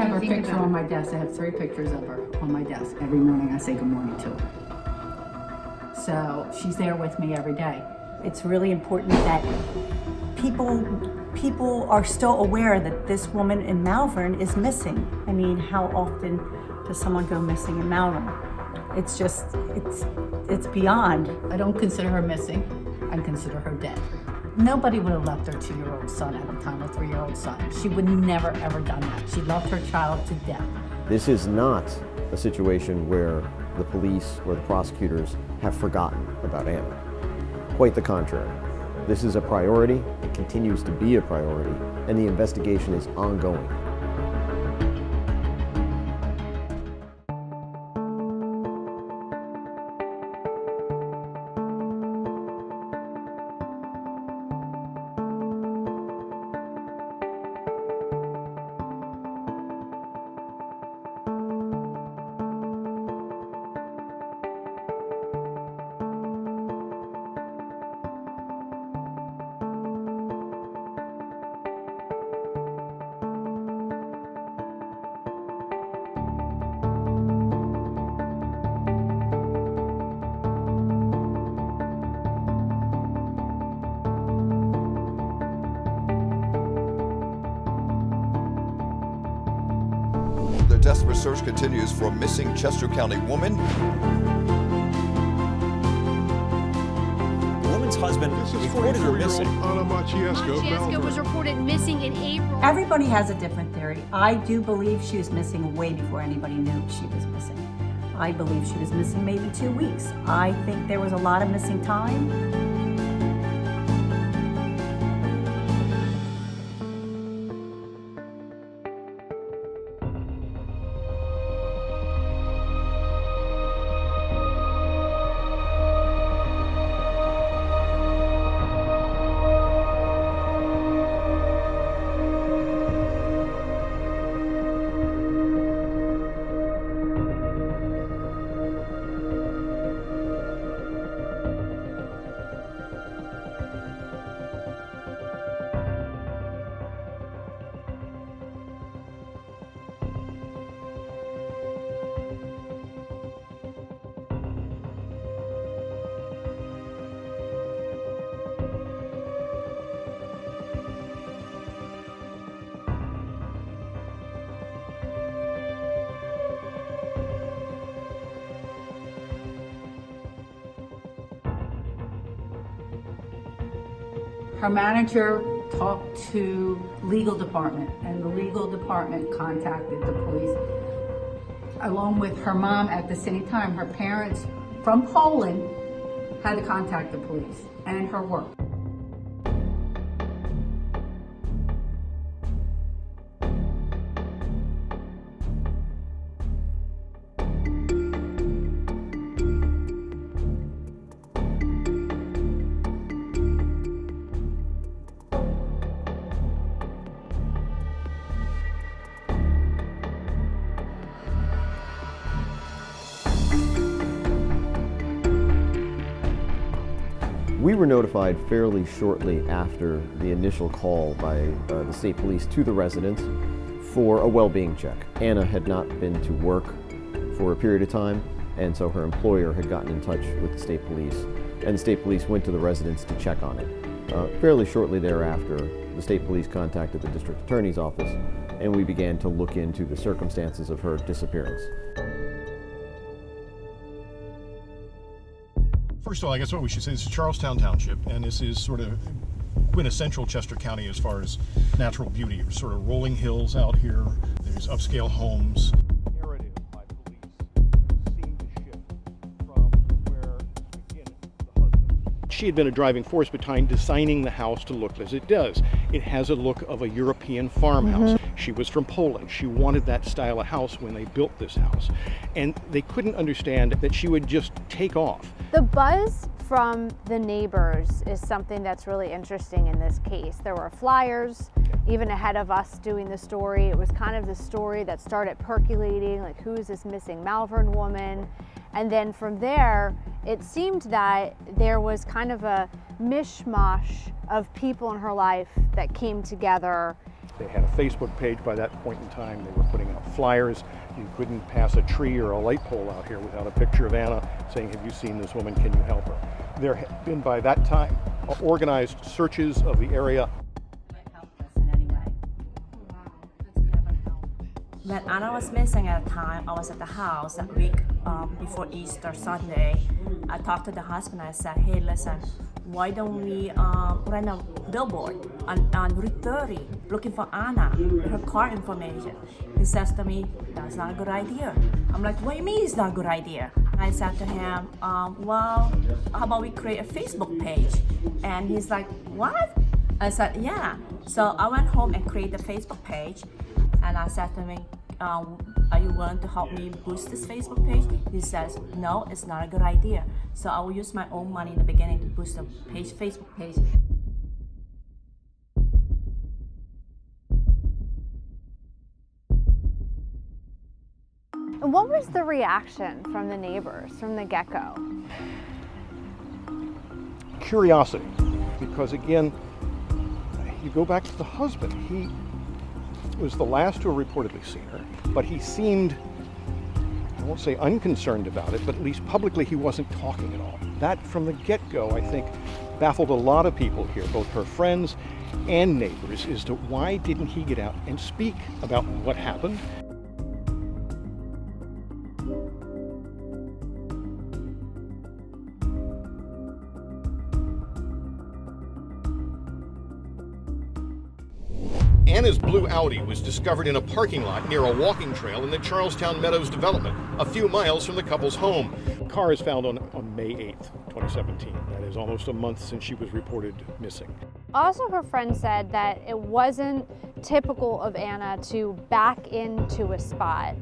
have her you think picture about on it? my desk. I have 3 pictures of her on my desk. Every morning I say good morning to her. So she's there with me every day. It's really important that people are still aware that this woman in Malvern is missing. I mean, how often does someone go missing in Malvern? It's just, it's beyond. I don't consider her missing. I consider her dead. Nobody would have left her 2-year-old son at the time, or 3-year-old son. She would never ever done that. She loved her child to death. This is not a situation where the police or the prosecutors have forgotten about Anna. Quite the contrary. This is a priority, it continues to be a priority, and the investigation is ongoing. The desperate search continues for a missing Chester County woman. The woman's husband reported her missing. Anna Maciejewska of Malvern was reported missing in April. Everybody has a different theory. I do believe she was missing way before anybody knew she was missing. I believe she was missing maybe 2 weeks. I think there was a lot of missing time. Her manager talked to legal department, and the legal department contacted the police, along with her mom at the same time. Her parents from Poland had to contact the police, and her work. We were notified fairly shortly after the initial call by the state police to the residence for a well-being check. Anna had not been to work for a period of time, and so her employer had gotten in touch with the state police, and the state police went to the residence to check on it. Fairly shortly thereafter, the state police contacted the district attorney's office, and we began to look into the circumstances of her disappearance. First of all, I guess what we should say, this is Charlestown Township, and this is sort of quintessential Chester County as far as natural beauty. There's sort of rolling hills out here, there's upscale homes. The narrative by police seemed to shift from where it began the husband. She had been a driving force behind designing the house to look as it does. It has a look of a European farmhouse. She was from Poland. She wanted that style of house when they built this house. And they couldn't understand that she would just take off. The buzz from the neighbors is something that's really interesting in this case. There were flyers, even ahead of us doing the story. It was kind of the story that started percolating, like, who is this missing Malvern woman? And then from there, it seemed that there was kind of a mishmash of people in her life that came together They had a Facebook page by that point in time. They were putting out flyers. You couldn't pass a tree or a light pole out here without a picture of Anna saying, have you seen this woman, can you help her? There had been by that time organized searches of the area. When Anna was missing at the time, I was at the house that week before Easter Sunday. I talked to the husband. I said, hey, listen, why don't we rent a billboard on Route 30 looking for Anna with her car information? He says to me, that's not a good idea. I'm like, what do you mean it's not a good idea? I said to him, well, how about we create a Facebook page? And he's like, what? I said, yeah. So I went home and created a Facebook page. And I said to him, are you willing to help me boost this Facebook page? He says, no, it's not a good idea. So I will use my own money in the beginning to boost the Facebook page. And what was the reaction from the neighbors from the get-go? Curiosity, because again, you go back to the husband. He was the last to have reportedly seen her, but he seemed, I won't say unconcerned about it, but at least publicly he wasn't talking at all. That from the get-go, I think, baffled a lot of people here, both her friends and neighbors, as to why didn't he get out and speak about what happened. Anna's blue Audi was discovered in a parking lot near a walking trail in the Charlestown Meadows development, a few miles from the couple's home. The car is found on May 8th, 2017. That is almost a month since she was reported missing. Also, her friend said that it wasn't typical of Anna to back into a spot,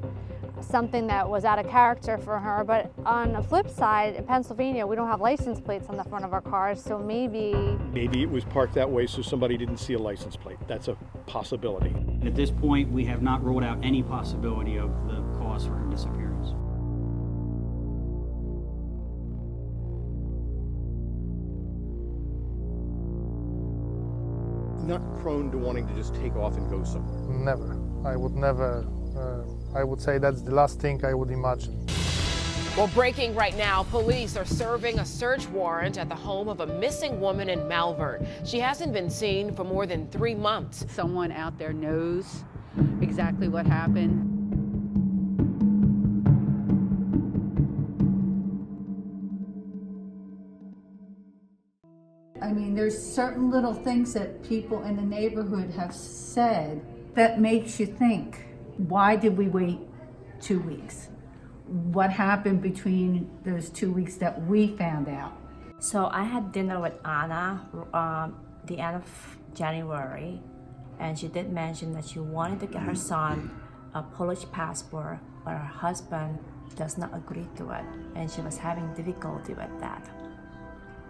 something that was out of character for her. But on the flip side, in Pennsylvania, we don't have license plates on the front of our cars, so maybe it was parked that way so somebody didn't see a license plate. That's a possibility. At this point, we have not ruled out any possibility of the cause for her disappearance. Not prone to wanting to just take off and go somewhere. Never. I would never. I would say that's the last thing I would imagine. Well, breaking right now, police are serving a search warrant at the home of a missing woman in Malvern. She hasn't been seen for more than 3 months. Someone out there knows exactly what happened. I mean, there's certain little things that people in the neighborhood have said that makes you think, why did we wait 2 weeks? What happened between those 2 weeks that we found out? So I had dinner with Anna the end of January, and she did mention that she wanted to get her son a Polish passport, but her husband does not agree to it, and she was having difficulty with that.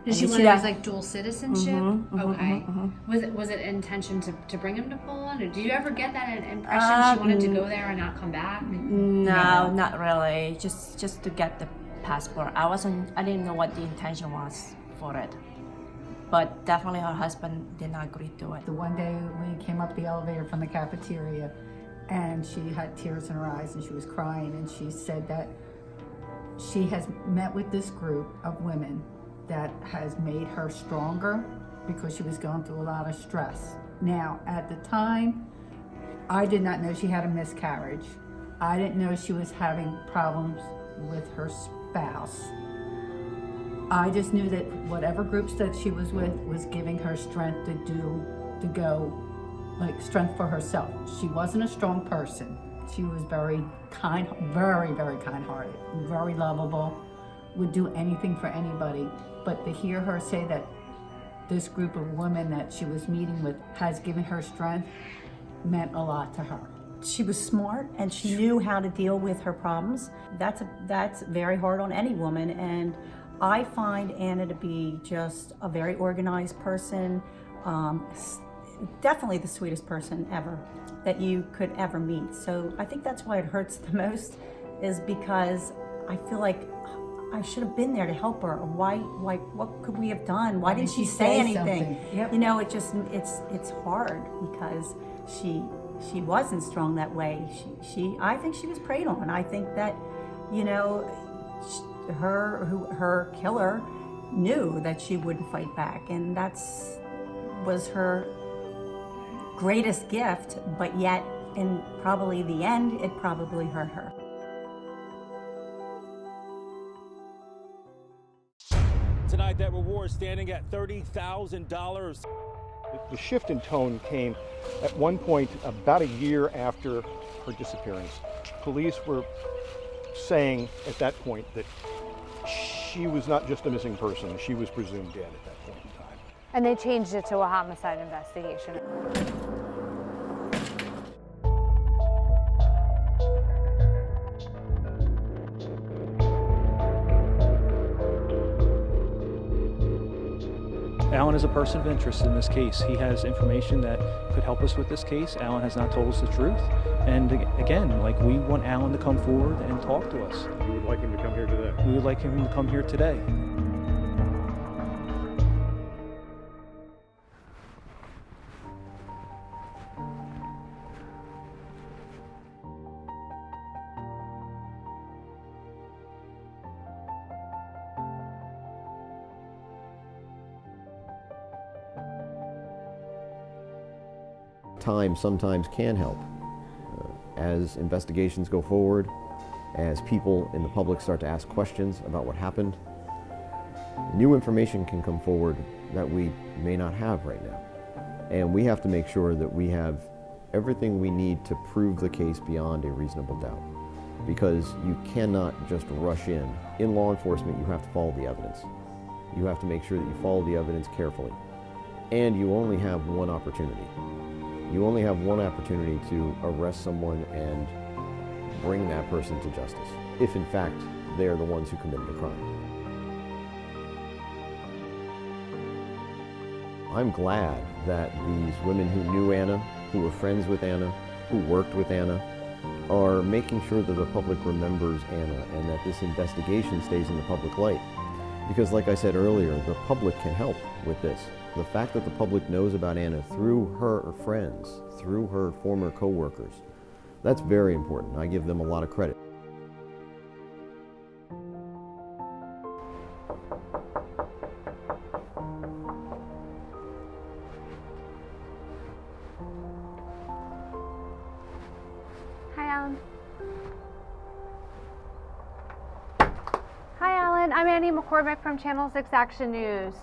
Did she want it like dual citizenship? Okay. Was it intention to bring him to Poland, or did you ever get that impression she wanted to go there and not come back? No, not really. Just to get the passport. I didn't know what the intention was for it. But definitely her husband did not agree to it. The one day we came up the elevator from the cafeteria and she had tears in her eyes and she was crying, and she said that she has met with this group of women that has made her stronger because she was going through a lot of stress. Now, at the time, I did not know she had a miscarriage. I didn't know she was having problems with her spouse. I just knew that whatever groups that she was with was giving her strength to go, like strength for herself. She wasn't a strong person. She was very kind, very, very kind-hearted, very lovable, would do anything for anybody. But to hear her say that this group of women that she was meeting with has given her strength meant a lot to her. She was smart and she knew how to deal with her problems. That's very hard on any woman, and I find Anna to be just a very organized person, definitely the sweetest person ever that you could ever meet. So I think that's why it hurts the most, is because I feel like I should have been there to help her. What could we have done? Why didn't she say anything? Yep. You know, it's hard because she wasn't strong that way. I think she was preyed on. I think that, you know, her killer knew that she wouldn't fight back, and was her greatest gift, but yet in probably the end, it probably hurt her. Tonight, that reward standing at $30,000. The shift in tone came at one point about a year after her disappearance. Police were saying at that point that she was not just a missing person, she was presumed dead at that point in time. And they changed it to a homicide investigation. Alan is a person of interest in this case. He has information that could help us with this case. Alan has not told us the truth. And again, like, we want Alan to come forward and talk to us. You would like him to come here today? We would like him to come here today. Time sometimes can help. As investigations go forward, as people in the public start to ask questions about what happened, new information can come forward that we may not have right now. And we have to make sure that we have everything we need to prove the case beyond a reasonable doubt. Because you cannot just rush in. In law enforcement, you have to follow the evidence. You have to make sure that you follow the evidence carefully. And you only have one opportunity. You only have one opportunity to arrest someone and bring that person to justice, if in fact they are the ones who committed a crime. I'm glad that these women who knew Anna, who were friends with Anna, who worked with Anna, are making sure that the public remembers Anna and that this investigation stays in the public light. Because like I said earlier, the public can help with this. The fact that the public knows about Anna through her friends, through her former co-workers, that's very important. I give them a lot of credit. Hi, Alan. Hi, Alan. I'm Annie McCormick from Channel 6 Action News.